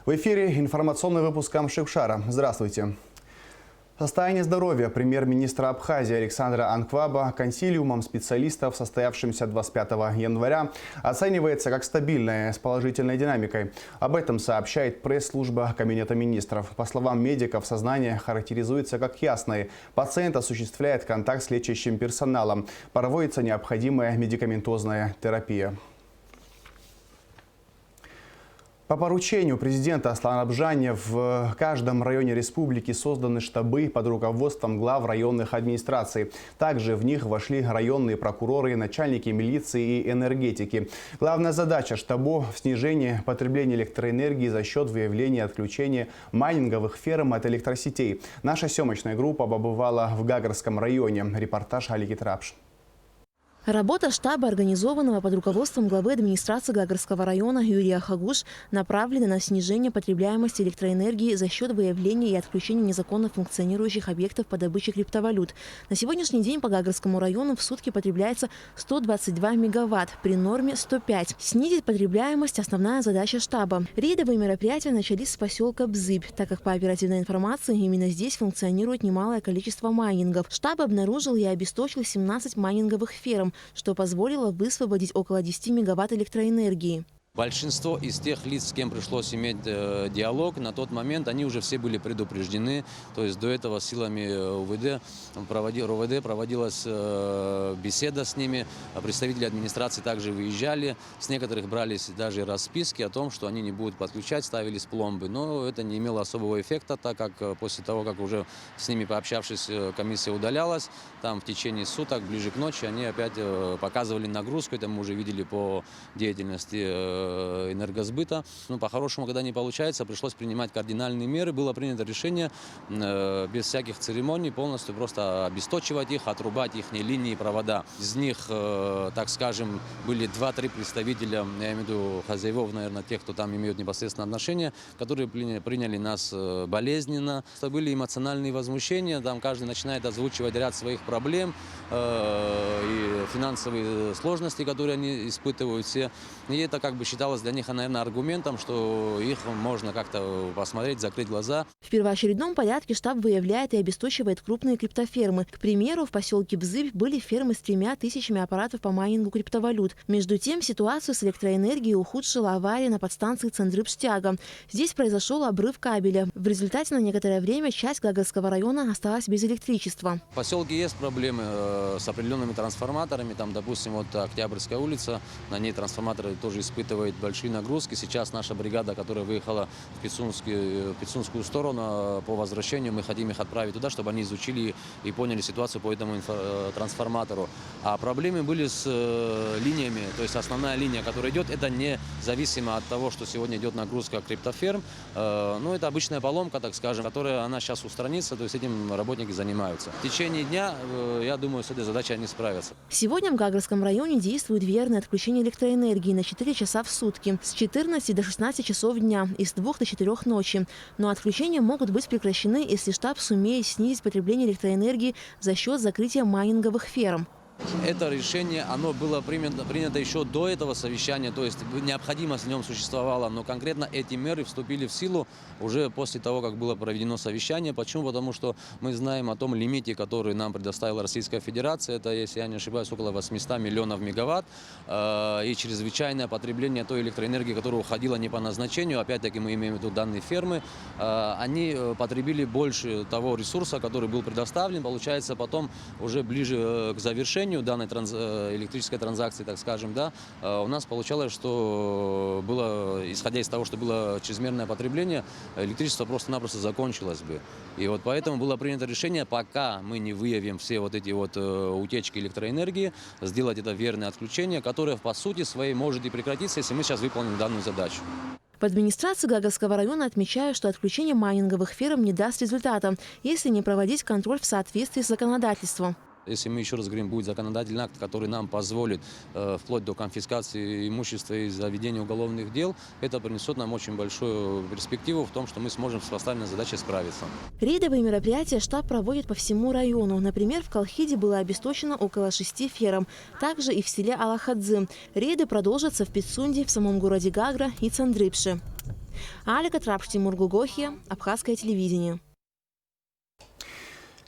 В эфире информационный выпуск Амшикшара. Здравствуйте. Состояние здоровья премьер-министра Абхазии Александра Анкваба консилиумом специалистов, состоявшимся 25 января, оценивается как стабильное, с положительной динамикой. Об этом сообщает пресс-служба Кабинета министров. По словам медиков, сознание характеризуется как ясное. Пациент осуществляет контакт с лечащим персоналом. Проводится необходимая медикаментозная терапия. По поручению президента Аслана Абжани в каждом районе республики созданы штабы под руководством глав районных администраций. Также в них вошли районные прокуроры, начальники милиции и энергетики. Главная задача штабов – снижение потребления электроэнергии за счет выявления отключения майнинговых ферм от электросетей. Наша съемочная группа побывала в Гагарском районе. Репортаж Алики Трапш. Работа штаба, организованного под руководством главы администрации Гагарского района Юрия Хагуш, направлена на снижение потребляемости электроэнергии за счет выявления и отключения незаконно функционирующих объектов по добыче криптовалют. На сегодняшний день по Гагарскому району в сутки потребляется 122 мегаватт, при норме 105. Снизить потребляемость – основная задача штаба. Рейдовые мероприятия начались с поселка Бзыбь, так как по оперативной информации именно здесь функционирует немалое количество майнингов. Штаб обнаружил и обесточил 17 майнинговых ферм, что позволило высвободить около 10 мегаватт электроэнергии. Большинство из тех лиц, с кем пришлось иметь диалог, на тот момент они уже все были предупреждены. То есть до этого силами РОВД проводилась беседа с ними. Представители администрации также выезжали. С некоторых брались даже расписки о том, что они не будут подключать, ставились пломбы. Но это не имело особого эффекта, так как после того, как уже с ними пообщавшись, комиссия удалялась, там в течение суток, ближе к ночи, они опять показывали нагрузку. Это мы уже видели по деятельности энергосбыта. Но по-хорошему, когда не получается, пришлось принимать кардинальные меры. Было принято решение без всяких церемоний полностью просто обесточивать их, отрубать их линии и провода. Из них, так скажем, были 2-3 представителя, я имею в виду хозяевов, наверное, тех, кто там имеют непосредственное отношение, которые приняли нас болезненно. Были эмоциональные возмущения, там каждый начинает озвучивать ряд своих проблем и финансовые сложности, которые они испытывают все. И это как бы считалось для них, наверное, аргументом, что их можно как-то посмотреть, закрыть глаза. В первоочередном порядке штаб выявляет и обесточивает крупные криптофермы. К примеру, в поселке Бзыбь были фермы с 3000 аппаратов по майнингу криптовалют. Между тем, ситуацию с электроэнергией ухудшила авария на подстанции Цендрыбштяга. Здесь произошел обрыв кабеля. В результате на некоторое время часть Гагарского района осталась без электричества. В поселке есть проблемы с определенными трансформаторами. Там, допустим, вот Октябрьская улица, на ней трансформаторы тоже испытывают большие нагрузки. Сейчас наша бригада, которая выехала в Пицунскую сторону, по возвращению мы хотим их отправить туда, чтобы они изучили и поняли ситуацию по этому трансформатору. А проблемы были с линиями, то есть основная линия, которая идет, это независимо от того, что сегодня идет нагрузка криптоферм. Но это обычная поломка, так скажем, которая она сейчас устранится, то есть этим работники занимаются. В течение дня, я думаю, с этой задачей они справятся. Сегодня в Гагарском районе действует верное отключение электроэнергии на 4 часа в сутки, с 14 до 16 часов дня и с 2 до 4 ночи. Но отключения могут быть прекращены, если штаб сумеет снизить потребление электроэнергии за счет закрытия майнинговых ферм. Это решение, оно было принято еще до этого совещания, то есть необходимость в нем существовала, но конкретно эти меры вступили в силу уже после того, как было проведено совещание. Почему? Потому что мы знаем о том лимите, который нам предоставила Российская Федерация, это, если я не ошибаюсь, около 800 миллионов мегаватт, и чрезвычайное потребление той электроэнергии, которая уходила не по назначению, опять-таки мы имеем в виду данные фермы, они потребили больше того ресурса, который был предоставлен, получается, потом уже ближе к завершению данной электрической транзакции, так скажем, да, у нас получалось, что было, исходя из того, что было чрезмерное потребление, электричество просто-напросто закончилось бы. И вот поэтому было принято решение, пока мы не выявим все вот эти вот утечки электроэнергии, сделать это верное отключение, которое по сути своей может и прекратиться, если мы сейчас выполним данную задачу. В администрации Гагарского района отмечают, что отключение майнинговых ферм не даст результата, если не проводить контроль в соответствии с законодательством. Если мы еще раз говорим, будет законодательный акт, который нам позволит вплоть до конфискации имущества и заведения уголовных дел, это принесет нам очень большую перспективу в том, что мы сможем с поставленной задачей справиться. Рейдовые мероприятия штаб проводит по всему району. Например, в Колхиде было обесточено около 6 ферм. Также и в селе Алахадзы. Рейды продолжатся в Пицунде, в самом городе Гагра и Цандрыпше. Алика Трапш, Тимур Гугохи, Абхазское телевидение.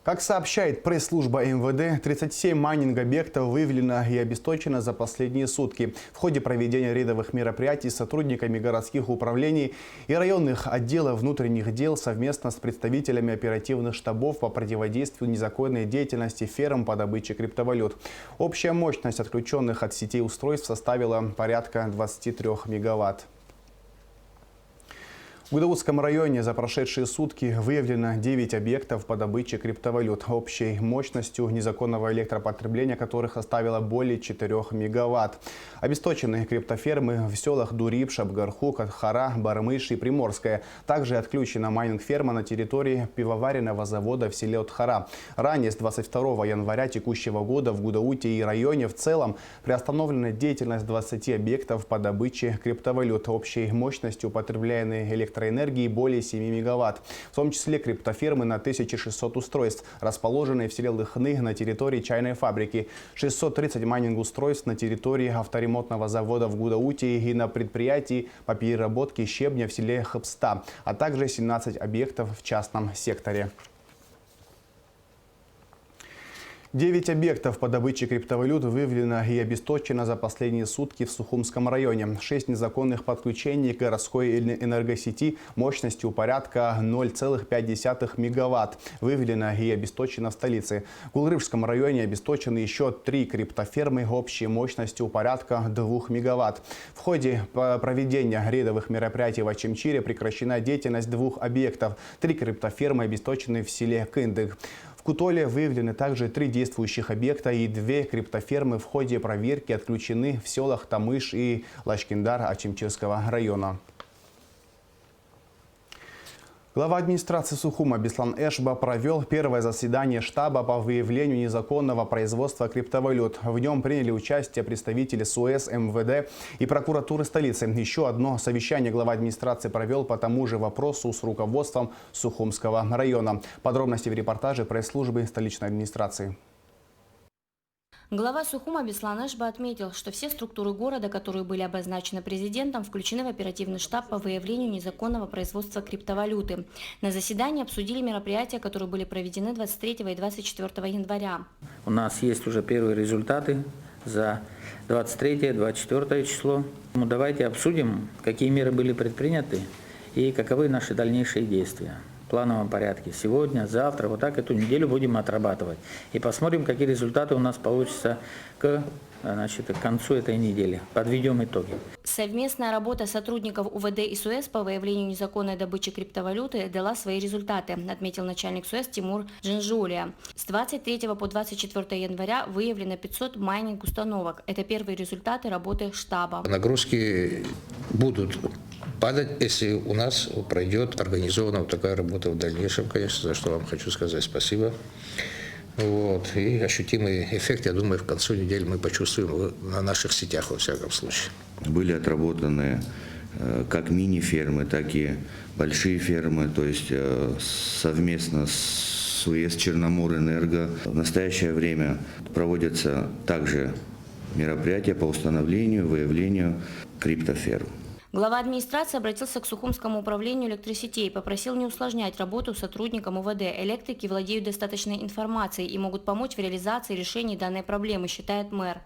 Как сообщает пресс-служба МВД, 37 майнинг-объектов выявлено и обесточено за последние сутки. В ходе проведения рейдовых мероприятий с сотрудниками городских управлений и районных отделов внутренних дел совместно с представителями оперативных штабов по противодействию незаконной деятельности ферм по добыче криптовалют. Общая мощность отключенных от сетей устройств составила порядка 23 мегаватт. В Гудаутском районе за прошедшие сутки выявлено 9 объектов по добыче криптовалют, общей мощностью незаконного электропотребления которых составило более 4 мегаватт. Обесточены криптофермы в селах Дуриб, Шабгарху, Катхара, Бармыш и Приморская. Также отключена майнинг-ферма на территории пивоваренного завода в селе Отхара. Ранее, с 22 января текущего года в Гудауте и районе в целом приостановлена деятельность 20 объектов по добыче криптовалют, общей мощностью потребляемой электроэнергии более 7 мегаватт, в том числе криптофермы на 1600 устройств, расположенные в селе Лыхны на территории чайной фабрики, 630 майнинг-устройств на территории авторемонтного завода в Гудауте и на предприятии по переработке щебня в селе Хапста, а также 17 объектов в частном секторе. 9 объектов по добыче криптовалют выявлено и обесточено за последние сутки в Сухумском районе. 6 незаконных подключений к городской энергосети мощностью порядка 0,5 мегаватт выявлено и обесточено в столице. В Гулрывском районе обесточены еще 3 криптофермы общей мощностью порядка 2 мегаватт. В ходе проведения рейдовых мероприятий в Ачимчире прекращена деятельность 2 объектов. 3 криптофермы обесточены в селе Кындык. В Кутоле выявлены также 3 действующих объекта и 2 криптофермы в ходе проверки отключены в селах Тамыш и Лачкиндар Ачимчирского района. Глава администрации Сухума Беслан Эшба провел первое заседание штаба по выявлению незаконного производства криптовалют. В нем приняли участие представители СУЭС, МВД и прокуратуры столицы. Еще одно совещание глава администрации провел по тому же вопросу с руководством Сухумского района. Подробности в репортаже пресс-службы столичной администрации. Глава Сухума Беслан Эшба отметил, что все структуры города, которые были обозначены президентом, включены в оперативный штаб по выявлению незаконного производства криптовалюты. На заседании обсудили мероприятия, которые были проведены 23 и 24 января. У нас есть уже первые результаты за 23-24 число. Давайте обсудим, какие меры были предприняты и каковы наши дальнейшие действия. В плановом порядке. Сегодня, завтра, вот так эту неделю будем отрабатывать. И посмотрим, какие результаты у нас получатся к концу этой недели. Подведем итоги. Совместная работа сотрудников УВД и СУЭС по выявлению незаконной добычи криптовалюты дала свои результаты, отметил начальник СУЭС Тимур Джинжулия. С 23 по 24 января выявлено 500 майнинг-установок. Это первые результаты работы штаба. Нагрузки будут падать, если у нас пройдет организованно вот такая работа в дальнейшем, конечно, за что вам хочу сказать спасибо. Вот. И ощутимый эффект, я думаю, в конце недели мы почувствуем на наших сетях, во всяком случае. Были отработаны как мини-фермы, так и большие фермы, то есть совместно с СУЭС Черноморэнерго. В настоящее время проводятся также мероприятия по установлению, выявлению криптоферм. Глава администрации обратился к Сухумскому управлению электросетей и попросил не усложнять работу сотрудникам УВД. Электрики владеют достаточной информацией и могут помочь в реализации решений данной проблемы, считает мэр.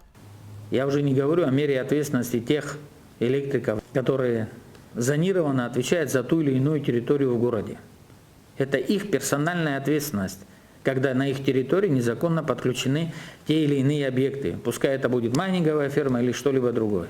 Я уже не говорю о мере ответственности тех электриков, которые зонированно отвечают за ту или иную территорию в городе. Это их персональная ответственность, когда на их территории незаконно подключены те или иные объекты. Пускай это будет майнинговая ферма или что-либо другое.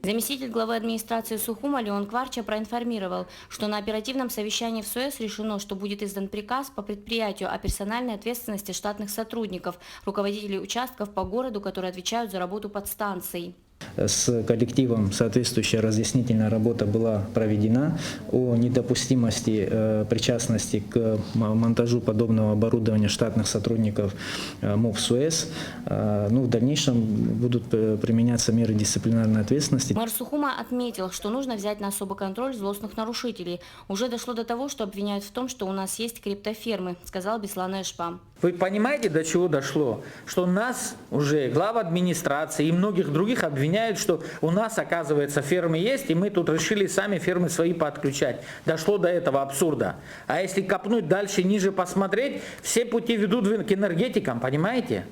Заместитель главы администрации Сухума Леон Кварча проинформировал, что на оперативном совещании в СУЭС решено, что будет издан приказ по предприятию о персональной ответственности штатных сотрудников, руководителей участков по городу, которые отвечают за работу подстанций. С коллективом соответствующая разъяснительная работа была проведена о недопустимости причастности к монтажу подобного оборудования штатных сотрудников МОВ СУЭС. В дальнейшем будут применяться меры дисциплинарной ответственности. Мэр Сухума отметил, что нужно взять на особый контроль злостных нарушителей. Уже дошло до того, что обвиняют в том, что у нас есть криптофермы, сказал Беслан Эшба. Вы понимаете, до чего дошло? Что нас уже глава администрации и многих других обвиняют, что у нас, оказывается, фермы есть, и мы тут решили сами фермы свои подключать. Дошло до этого абсурда. А если копнуть дальше, ниже посмотреть, все пути ведут к энергетикам, понимаете?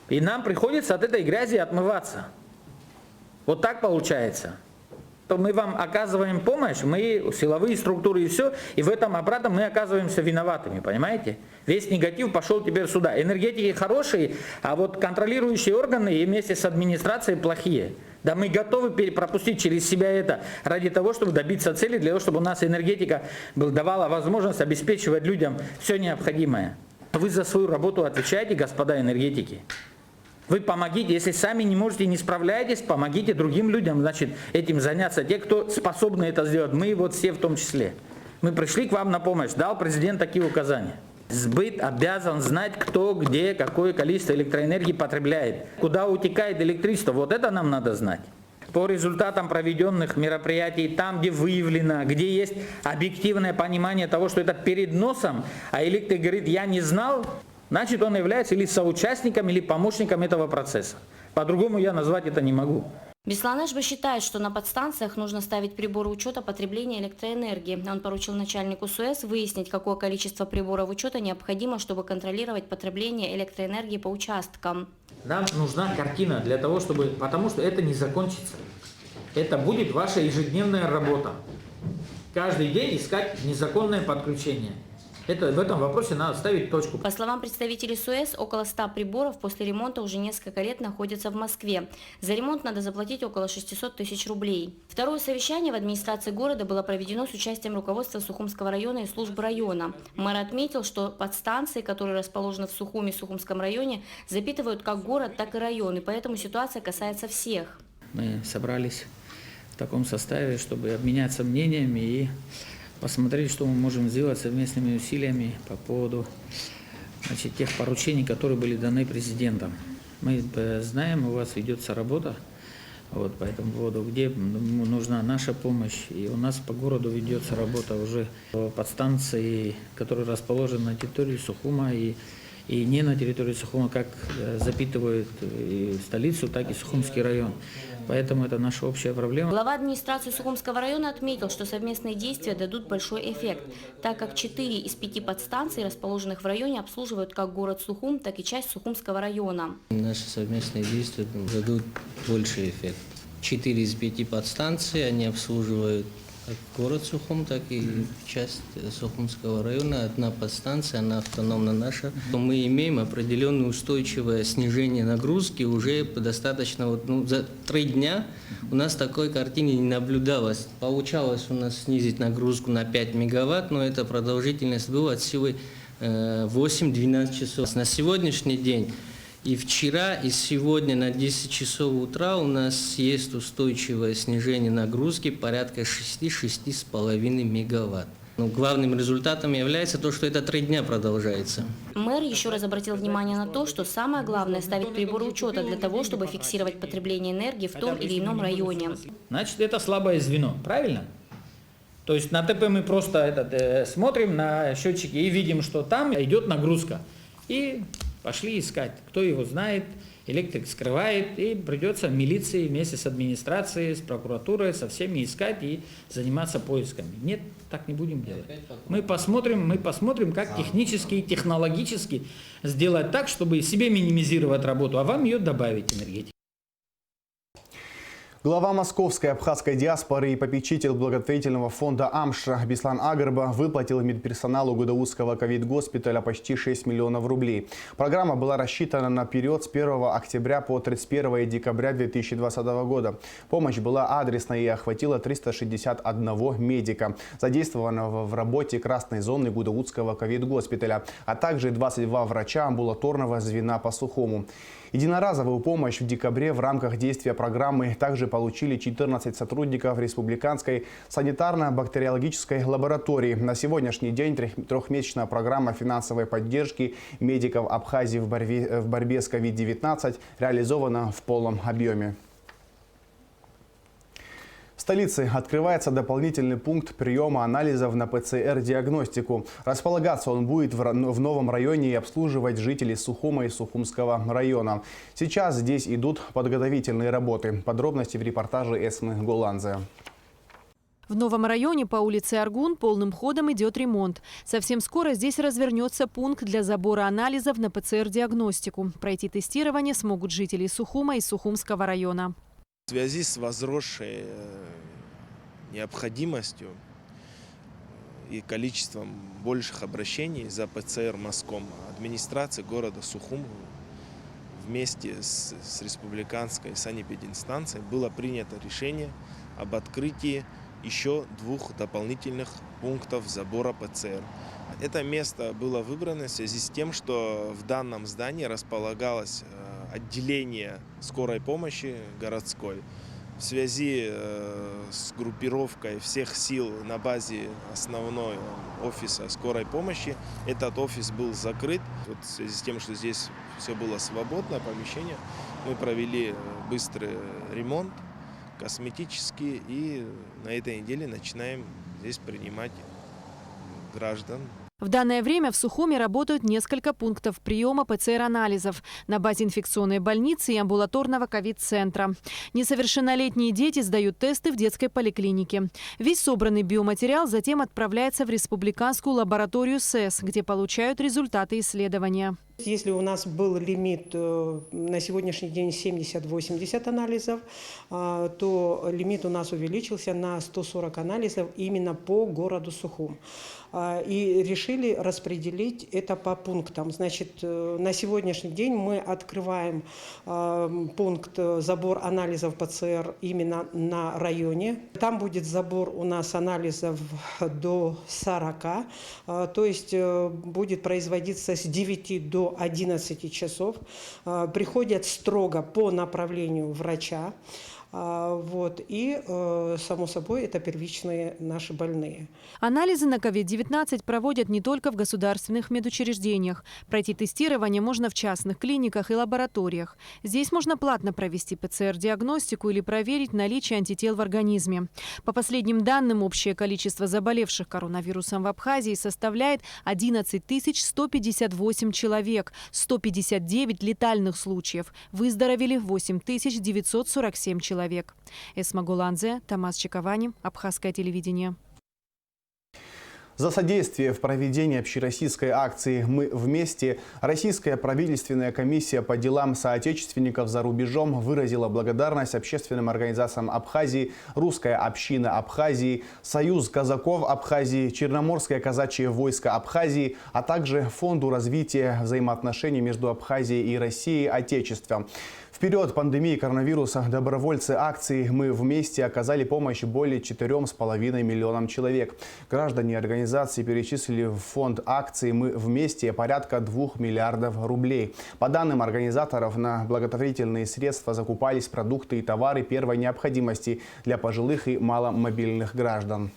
И нам приходится от этой грязи отмываться. Вот так получается. То мы вам оказываем помощь, мы силовые структуры и все, и в этом обратно мы оказываемся виноватыми, понимаете? Весь негатив пошел теперь сюда. Энергетики хорошие, а вот контролирующие органы и вместе с администрацией плохие. Да мы готовы пропустить через себя это ради того, чтобы добиться цели, для того, чтобы у нас энергетика давала возможность обеспечивать людям все необходимое. Вы за свою работу отвечаете, господа энергетики. Вы помогите, если сами не можете, не справляетесь, помогите другим людям, значит, этим заняться. Те, кто способны это сделать, мы вот все в том числе. Мы пришли к вам на помощь, дал президент такие указания. Сбыт обязан знать, кто, где, какое количество электроэнергии потребляет, куда утекает электричество. Вот это нам надо знать. По результатам проведенных мероприятий, там, где выявлено, где есть объективное понимание того, что это перед носом, а электрик говорит, я не знал, значит, он является или соучастником, или помощником этого процесса. По-другому я назвать это не могу. Беслан Эшба считает, что на подстанциях нужно ставить приборы учета потребления электроэнергии. Он поручил начальнику СУЭС выяснить, какое количество приборов учета необходимо, чтобы контролировать потребление электроэнергии по участкам. Нам нужна картина для того, чтобы, потому что это не закончится. Это будет ваша ежедневная работа. Каждый день искать незаконное подключение. В этом вопросе надо ставить точку. По словам представителей СУЭС, около 100 приборов после ремонта уже несколько лет находятся в Москве. За ремонт надо заплатить около 600 тысяч рублей. Второе совещание в администрации города было проведено с участием руководства Сухумского района и служб района. Мэр отметил, что подстанции, которые расположены в Сухуме и Сухумском районе, запитывают как город, так и район, и поэтому ситуация касается всех. Мы собрались в таком составе, чтобы обменяться мнениями и посмотреть, что мы можем сделать совместными усилиями по поводу тех поручений, которые были даны президентом. Мы знаем, у вас ведется работа по этому поводу, где нужна наша помощь. И у нас по городу ведется работа уже по подстанции, которые расположены на территории Сухума и не на территории Сухума, как запитывают и столицу, так и Сухумский район. Поэтому это наша общая проблема. Глава администрации Сухумского района отметил, что совместные действия дадут большой эффект, так как 4 из 5 подстанций, расположенных в районе, обслуживают как город Сухум, так и часть Сухумского района. Наши совместные действия дадут больший эффект. 4 из 5 подстанций, они обслуживают как город Сухум, так и часть Сухумского района. Одна подстанция, она автономна наша. Мы имеем определенное устойчивое снижение нагрузки уже достаточно, за 3 дня у нас такой картины не наблюдалось. Получалось у нас снизить нагрузку на 5 мегаватт, но эта продолжительность была от силы 8-12 часов. На сегодняшний день и вчера, и сегодня на 10 часов утра у нас есть устойчивое снижение нагрузки порядка 6-6,5 мегаватт. Но главным результатом является то, что это 3 дня продолжается. Мэр еще раз обратил внимание на то, что самое главное – ставить приборы учета для того, чтобы фиксировать потребление энергии в том или ином районе. Значит, это слабое звено, правильно? То есть на ТП мы просто смотрим на счетчики и видим, что там идет нагрузка. И пошли искать. Кто его знает, электрик скрывает, и придется милиции вместе с администрацией, с прокуратурой, со всеми искать и заниматься поисками. Нет, так не будем делать. Мы посмотрим, как технически и технологически сделать так, чтобы себе минимизировать работу, а вам ее добавить энергетики. Глава московской абхазской диаспоры и попечитель благотворительного фонда «Амша» Беслан Агарба выплатил медперсоналу Гудаутского ковид-госпиталя почти 6 миллионов рублей. Программа была рассчитана на период с 1 октября по 31 декабря 2020 года. Помощь была адресной и охватила 361 медика, задействованного в работе красной зоны Гудаутского ковид-госпиталя, а также 22 врача амбулаторного звена по Сухуму. Единоразовую помощь в декабре в рамках действия программы также получили 14 сотрудников Республиканской санитарно-бактериологической лаборатории. На сегодняшний день трехмесячная программа финансовой поддержки медиков Абхазии в борьбе с COVID-19 реализована в полном объеме. столице открывается дополнительный пункт приема анализов на ПЦР-диагностику. Располагаться он будет в новом районе и обслуживать жителей Сухума и Сухумского района. Сейчас здесь идут подготовительные работы. Подробности в репортаже Эсмы Голанзе. В новом районе по улице Аргун полным ходом идет ремонт. Совсем скоро здесь развернется пункт для забора анализов на ПЦР-диагностику. Пройти тестирование смогут жители Сухума и Сухумского района. В связи с возросшей необходимостью и количеством больших обращений за ПЦР-мазком администрация города Сухум вместе с республиканской санэпидинстанцией было принято решение об открытии еще 2 дополнительных пунктов забора ПЦР. Это место было выбрано в связи с тем, что в данном здании располагалось отделение скорой помощи городской. В связи с группировкой всех сил на базе основной офиса скорой помощи этот офис был закрыт. Вот в связи с тем, что здесь все было свободное помещение, мы провели быстрый ремонт, косметический, и на этой неделе начинаем здесь принимать граждан. В данное время в Сухуме работают несколько пунктов приема ПЦР-анализов на базе инфекционной больницы и амбулаторного ковид-центра. Несовершеннолетние дети сдают тесты в детской поликлинике. Весь собранный биоматериал затем отправляется в республиканскую лабораторию СЭС, где получают результаты исследования. Если у нас был лимит на сегодняшний день 70-80 анализов, то лимит у нас увеличился на 140 анализов именно по городу Сухум. И решили распределить это по пунктам. Значит, на сегодняшний день мы открываем пункт забор анализов ПЦР именно на районе. Там будет забор у нас анализов до 40, то есть будет производиться с 9 до 11 часов. Приходят строго по направлению врача. И, само собой, это первичные наши больные. Анализы на COVID-19 проводят не только в государственных медучреждениях. Пройти тестирование можно в частных клиниках и лабораториях. Здесь можно платно провести ПЦР-диагностику или проверить наличие антител в организме. По последним данным, общее количество заболевших коронавирусом в Абхазии составляет 11 158 человек, 159 летальных случаев. Выздоровели 8 947 человек. Эсма Голанзе, Тамас Чиковани, Абхазское телевидение. За содействие в проведении общероссийской акции «Мы вместе» Российская правительственная комиссия по делам соотечественников за рубежом выразила благодарность общественным организациям Абхазии, Русская община Абхазии, Союз казаков Абхазии, Черноморское казачье войско Абхазии, а также Фонду развития взаимоотношений между Абхазией и Россией Отечеством. В период пандемии коронавируса добровольцы акции «Мы вместе» оказали помощь более 4,5 миллионам человек. Граждане организации перечислили в фонд акции «Мы вместе» порядка 2 миллиардов рублей. По данным организаторов, на благотворительные средства закупались продукты и товары первой необходимости для пожилых и маломобильных граждан.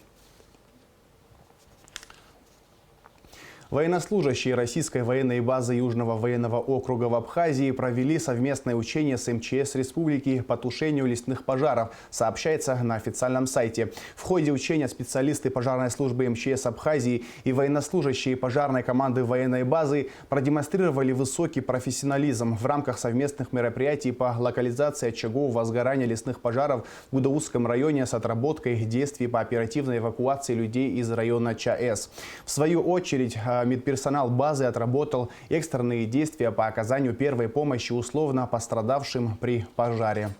Военнослужащие российской военной базы Южного военного округа в Абхазии провели совместное учение с МЧС республики по тушению лесных пожаров, сообщается на официальном сайте. В ходе учения специалисты пожарной службы МЧС Абхазии и военнослужащие пожарной команды военной базы продемонстрировали высокий профессионализм в рамках совместных мероприятий по локализации очагов возгорания лесных пожаров в Гудаутском районе с отработкой действий по оперативной эвакуации людей из района ЧАЭС. В свою очередь, медперсонал базы отработал экстренные действия по оказанию первой помощи условно пострадавшим при пожаре.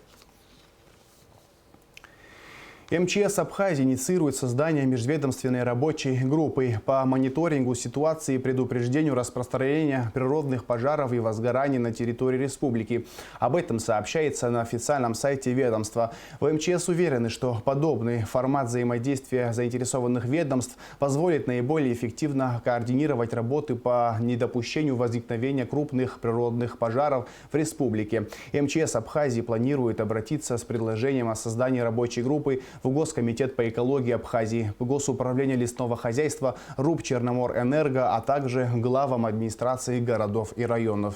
МЧС Абхазии инициирует создание межведомственной рабочей группы по мониторингу ситуации и предупреждению распространения природных пожаров и возгораний на территории республики. Об этом сообщается на официальном сайте ведомства. В МЧС уверены, что подобный формат взаимодействия заинтересованных ведомств позволит наиболее эффективно координировать работы по недопущению возникновения крупных природных пожаров в республике. МЧС Абхазии планирует обратиться с предложением о создании рабочей группы в Госкомитет по экологии Абхазии, Госуправление лесного хозяйства, РУП Черноморэнерго, а также главам администрации городов и районов.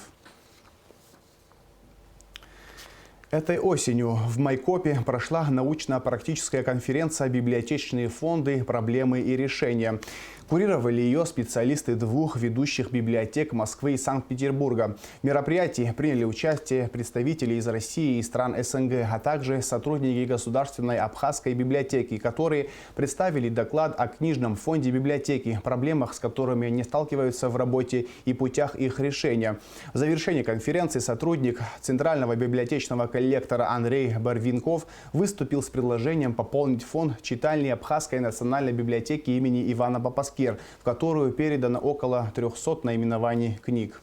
Этой осенью в Майкопе прошла научно-практическая конференция «Библиотечные фонды. Проблемы и решения». Курировали ее специалисты двух ведущих библиотек Москвы и Санкт-Петербурга. В мероприятии приняли участие представители из России и стран СНГ, а также сотрудники Государственной Абхазской библиотеки, которые представили доклад о книжном фонде библиотеки, проблемах, с которыми они сталкиваются в работе и путях их решения. В завершении конференции сотрудник Центрального библиотечного коллектора Андрей Барвинков выступил с предложением пополнить фонд читальни Абхазской национальной библиотеки имени Ивана Папаскира, в которую передано около 300 наименований книг.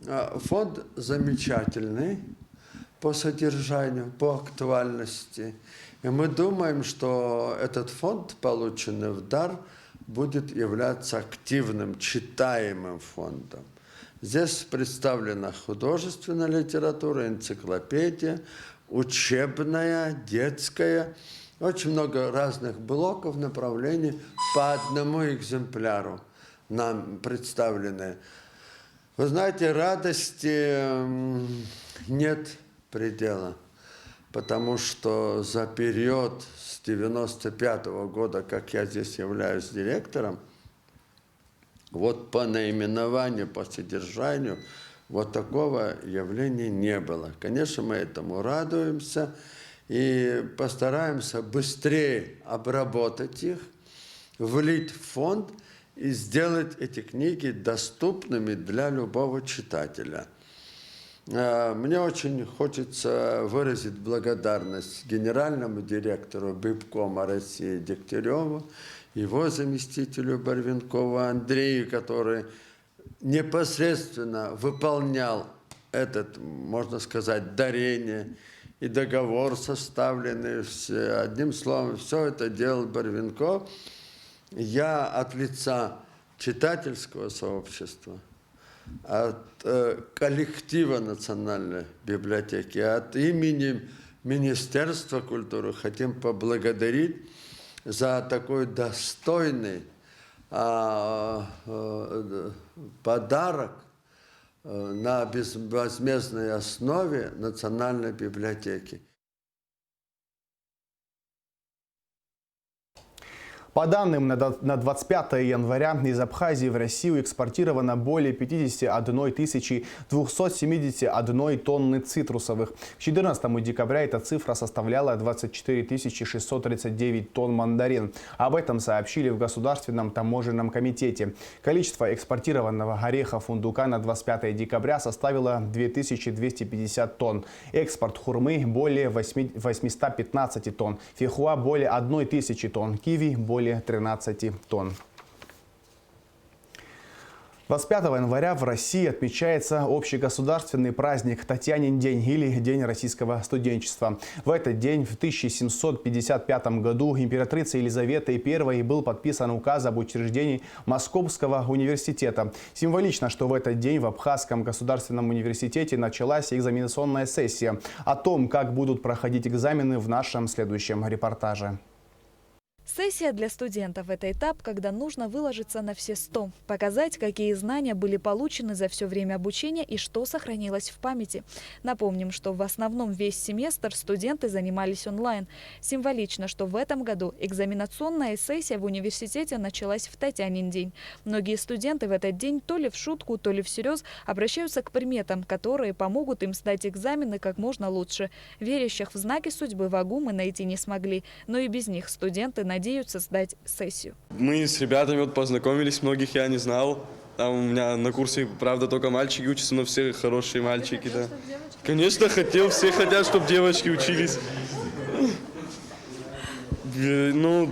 Фонд замечательный по содержанию, по актуальности. И мы думаем, что этот фонд, полученный в дар, будет являться активным, читаемым фондом. Здесь представлена художественная литература, энциклопедия, учебная, детская. Очень много разных блоков, направлений по одному экземпляру нам представлены. Вы знаете, радости нет предела, потому что за период с 1995 года, как я здесь являюсь директором, вот по наименованию, по содержанию, вот такого явления не было. Конечно, мы этому радуемся и постараемся быстрее обработать их, влить в фонд и сделать эти книги доступными для любого читателя. Мне очень хочется выразить благодарность генеральному директору Бибкома России Дегтяреву, его заместителю Барвинкову Андрею, который непосредственно выполнял этот, можно сказать, дарение, и договор составленный, одним словом, все это делал Барвинков. Я от лица читательского сообщества, от коллектива Национальной библиотеки, от имени Министерства культуры хотим поблагодарить за такой достойный подарок на безвозмездной основе Национальной библиотеки. По данным на 25 января из Абхазии в Россию экспортировано более 51 271 тонны цитрусовых. К 14 декабря эта цифра составляла 24 639 тонн мандарин. Об этом сообщили в Государственном таможенном комитете. Количество экспортированного ореха фундука на 25 декабря составило 2250 тонн. Экспорт хурмы более 815 тонн. Фихуа более 1000 тонн. Киви более 13 тонн. 25 января в России отмечается общегосударственный праздник Татьянин день или День российского студенчества. В этот день в 1755 году императрицей Елизаветой I был подписан указ об учреждении Московского университета. Символично, что в этот день в Абхазском государственном университете началась экзаменационная сессия. О том, как будут проходить экзамены, в нашем следующем репортаже. Сессия для студентов – это этап, когда нужно выложиться на все 100, показать, какие знания были получены за все время обучения и что сохранилось в памяти. Напомним, что в основном весь семестр студенты занимались онлайн. Символично, что в этом году экзаменационная сессия в университете началась в Татьянин день. Многие студенты в этот день то ли в шутку, то ли всерьез обращаются к приметам, которые помогут им сдать экзамены как можно лучше. Верящих в знаки судьбы вагу мы найти не смогли, но и без них студенты надеются сдать сессию. Мы с ребятами познакомились, многих я не знал. Там у меня на курсе, правда, только мальчики учатся, но все хорошие мальчики. Да. Конечно, хотел, все хотят, чтобы девочки учились. Ну,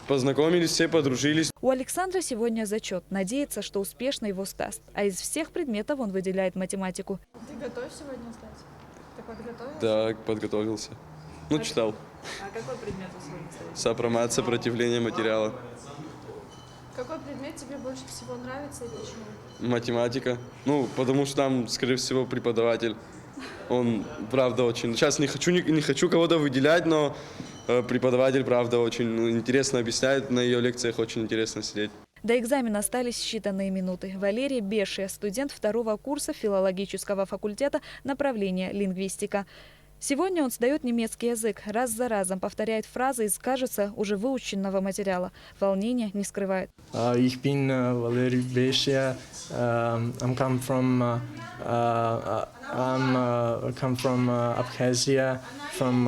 познакомились, все подружились. У Александра сегодня зачет. Надеется, что успешно его сдаст. А из всех предметов он выделяет математику. Ты готов сегодня сдать? Ты подготовился? Да, подготовился. Ну, читал. А какой предмет вы сегодня сдаете? Сопромат, сопротивление материала. Какой предмет тебе больше всего нравится и почему? Математика. Ну, потому что там, скорее всего, преподаватель. Он, правда, очень... Сейчас не хочу кого-то выделять, но преподаватель, правда, очень интересно объясняет. На ее лекциях очень интересно сидеть. До экзамена остались считанные минуты. Валерий Бешия, студент 2-го курса филологического факультета направления лингвистика. Сегодня он сдает немецкий язык, раз за разом повторяет фразы из, кажется, уже выученного материала. Волнения не скрывает. Ich bin Valery Besia. I'm come from Abkhazia, from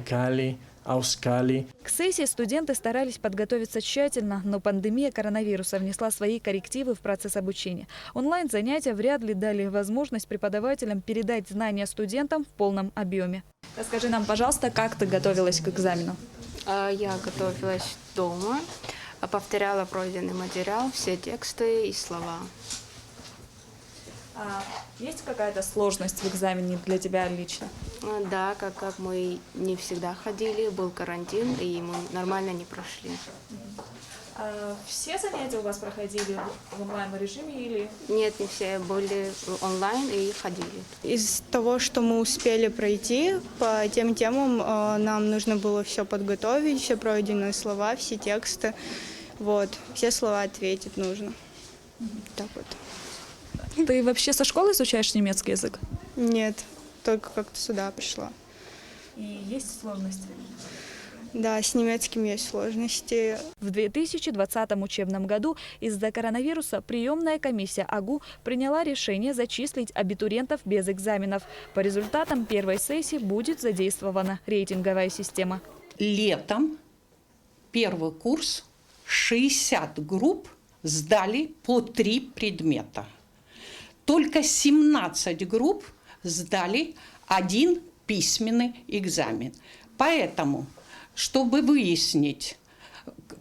Kali. К сессии студенты старались подготовиться тщательно, но пандемия коронавируса внесла свои коррективы в процесс обучения. Онлайн-занятия вряд ли дали возможность преподавателям передать знания студентам в полном объеме. Расскажи нам, пожалуйста, как ты готовилась к экзамену? Я готовилась дома, повторяла пройденный материал, все тексты и слова. Есть какая-то сложность в экзамене для тебя лично? Да, как мы не всегда ходили, был карантин, и мы нормально не прошли. Все занятия у вас проходили в онлайн-режиме или? Нет, не все были онлайн и ходили. Из того, что мы успели пройти, по тем темам нам нужно было все подготовить, все пройденные слова, все тексты. Вот, все слова ответить нужно. Так вот. Ты вообще со школы изучаешь немецкий язык? Нет, только как-то сюда пришла. И есть сложности? Да, с немецким есть сложности. В 2020 учебном году из-за коронавируса приемная комиссия АГУ приняла решение зачислить абитуриентов без экзаменов. По результатам первой сессии будет задействована рейтинговая система. Летом первый курс 60 групп сдали по 3 предмета. Только 17 групп сдали 1 письменный экзамен. Поэтому, чтобы выяснить,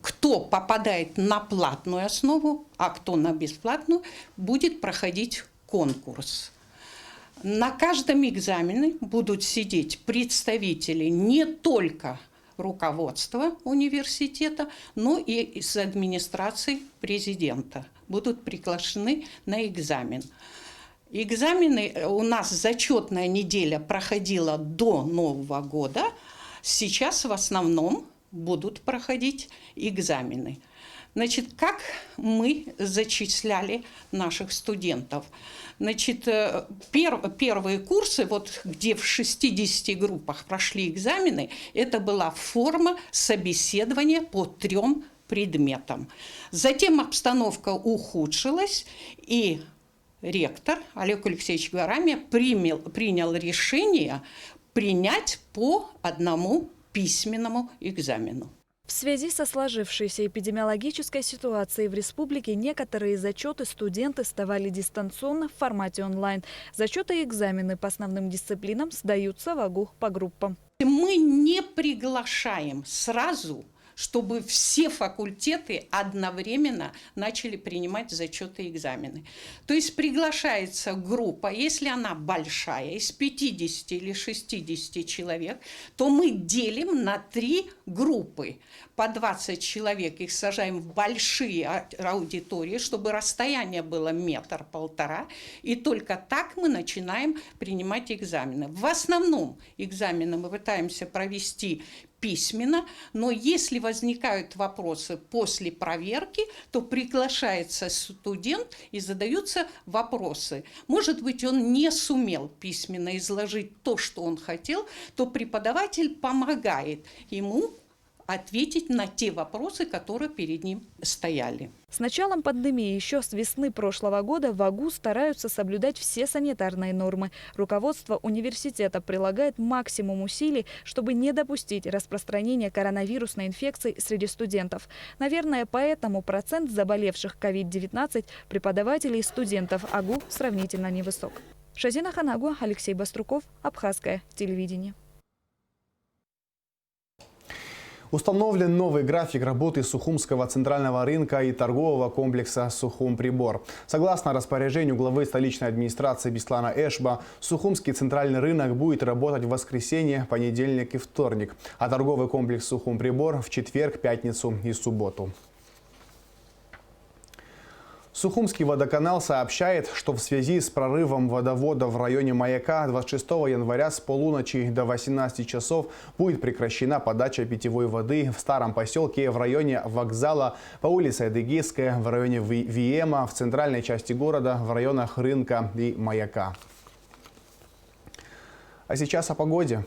кто попадает на платную основу, а кто на бесплатную, будет проходить конкурс. На каждом экзамене будут сидеть представители не только руководства университета, но и из администрации президента. Будут приглашены на экзамен. Экзамены у нас зачетная неделя проходила до Нового года. Сейчас в основном будут проходить экзамены. Значит, как мы зачисляли наших студентов? Значит, первые курсы, вот где в 60 группах прошли экзамены, это была форма собеседования по 3 предметам. Затем обстановка ухудшилась, и ректор Олег Алексеевич Гарамия принял решение принять по 1 письменному экзамену. В связи со сложившейся эпидемиологической ситуацией в республике некоторые зачеты студенты сдавали дистанционно в формате онлайн. Зачеты и экзамены по основным дисциплинам сдаются в АГУ по группам. Мы не приглашаем сразу, чтобы все факультеты одновременно начали принимать зачеты и экзамены. То есть приглашается группа, если она большая, из 50 или 60 человек, то мы делим на 3 группы. По 20 человек их сажаем в большие аудитории, чтобы расстояние было 1–1,5 метра, и только так мы начинаем принимать экзамены. В основном экзамены мы пытаемся провести письменно, но если возникают вопросы после проверки, то приглашается студент и задаются вопросы. Может быть, он не сумел письменно изложить то, что он хотел, то преподаватель помогает ему ответить на те вопросы, которые перед ним стояли. С началом пандемии еще с весны прошлого года в АГУ стараются соблюдать все санитарные нормы. Руководство университета прилагает максимум усилий, чтобы не допустить распространения коронавирусной инфекции среди студентов. Наверное, поэтому процент заболевших COVID-19 преподавателей и студентов АГУ сравнительно невысок. Шазина Ханагуа, Алексей Баструков, Абхазское телевидение. Установлен новый график работы Сухумского центрального рынка и торгового комплекса «Сухум-Прибор». Согласно распоряжению главы столичной администрации Беслана Эшба, Сухумский центральный рынок будет работать в воскресенье, понедельник и вторник, а торговый комплекс «Сухум-Прибор» в четверг, пятницу и субботу. Сухумский водоканал сообщает, что в связи с прорывом водовода в районе Маяка 26 января с полуночи до 18 часов будет прекращена подача питьевой воды в старом поселке в районе вокзала, по улице Адыгейская, в районе Виема, в центральной части города, в районах Рынка и Маяка. А сейчас о погоде.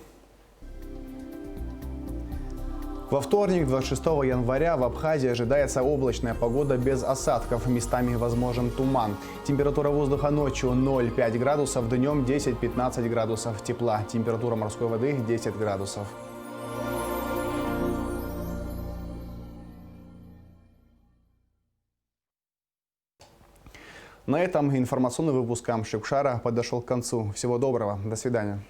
Во вторник, 26 января, в Абхазии ожидается облачная погода без осадков. Местами возможен туман. Температура воздуха ночью 0,5 градусов, днем 10-15 градусов тепла. Температура морской воды 10 градусов. На этом информационный выпуск Амшикшара подошел к концу. Всего доброго. До свидания.